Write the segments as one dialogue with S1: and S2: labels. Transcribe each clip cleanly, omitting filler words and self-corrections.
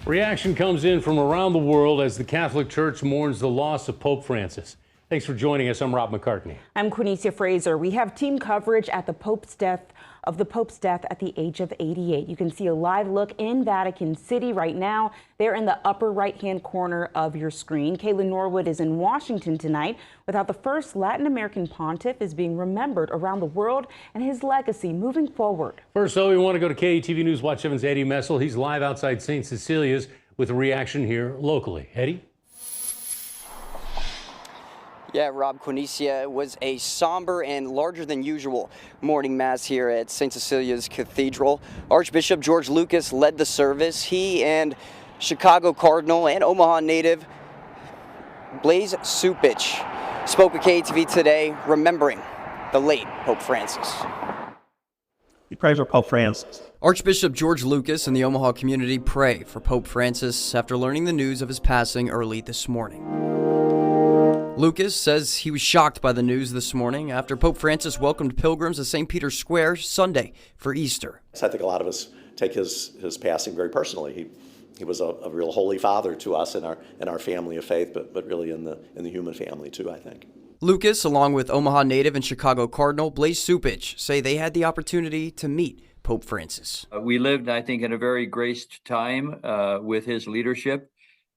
S1: Reaction comes in from around the world as the Catholic Church mourns the loss of Pope Francis. Thanks for joining us. I'm Rob McCartney.
S2: I'm Quinicia Fraser. We have team coverage at the Pope's death at the age of 88. You can see a live look in Vatican City right now. They're in the upper right-hand corner of your screen. Caitlin Norwood is in Washington tonight with how the first Latin American pontiff is being remembered around the world and his legacy moving forward.
S1: First, though, we want to go to KETV News Watch 7's Eddie Messel. He's live outside St. Cecilia's with a reaction here locally. Eddie?
S3: Yeah, Rob, Quinicia, was a somber and larger than usual morning mass here at St. Cecilia's Cathedral. Archbishop George Lucas led the service. He and Chicago Cardinal and Omaha native Blaise Cupich spoke with KETV today, remembering the late Pope Francis.
S4: We pray for Pope Francis.
S3: Archbishop George Lucas and the Omaha community pray for Pope Francis after learning the news of his passing early this morning. Lucas says he was shocked by the news this morning after Pope Francis welcomed pilgrims to St. Peter's Square Sunday for Easter.
S5: I think a lot of us take his passing very personally. He was a real holy father to us in our family of faith, but really in the human family too, I think.
S3: Lucas, along with Omaha native and Chicago Cardinal Blaise Cupich, say they had the opportunity to meet Pope Francis.
S6: We lived, I think, in a very graced time with his leadership.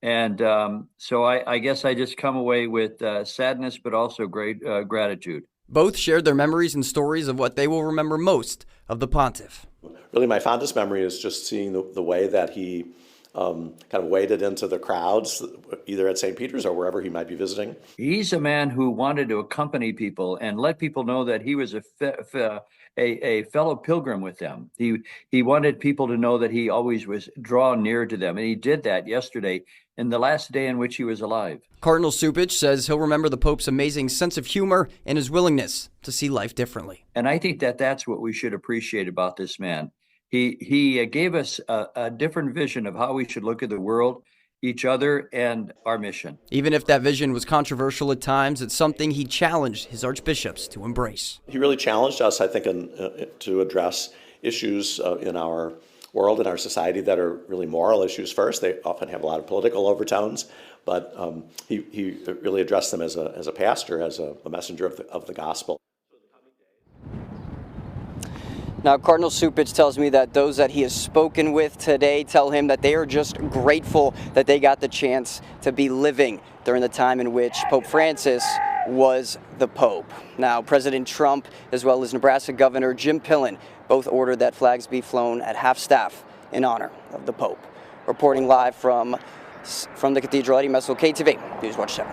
S6: And so I guess I just come away with sadness, but also great gratitude.
S3: Both shared their memories and stories of what they will remember most of the pontiff.
S5: Really, my fondest memory is just seeing the way that he kind of waded into the crowds, either at St. Peter's or wherever he might be visiting.
S6: He's a man who wanted to accompany people and let people know that he was a fellow pilgrim with them. He wanted people to know that he always was drawn near to them, and he did that yesterday in the last day in which he was alive.
S3: Cardinal Cupich says he'll remember the Pope's amazing sense of humor and his willingness to see life differently.
S6: And I think that that's what we should appreciate about this man. He gave us a different vision of how we should look at the world, each other, and our mission.
S3: Even if that vision was controversial at times, it's something he challenged his archbishops to embrace.
S5: He really challenged us, I think, to address issues in our world and our society that are really moral issues first. They often have a lot of political overtones, but he really addressed them as a pastor, as a messenger of the gospel.
S3: Now, Cardinal Cupich tells me that those that he has spoken with today tell him that they are just grateful that they got the chance to be living during the time in which Pope Francis was the Pope. Now, President Trump, as well as Nebraska Governor Jim Pillen, both ordered that flags be flown at half-staff in honor of the Pope. Reporting live from the Cathedral, Eddie Messel, KTV News Watch 7.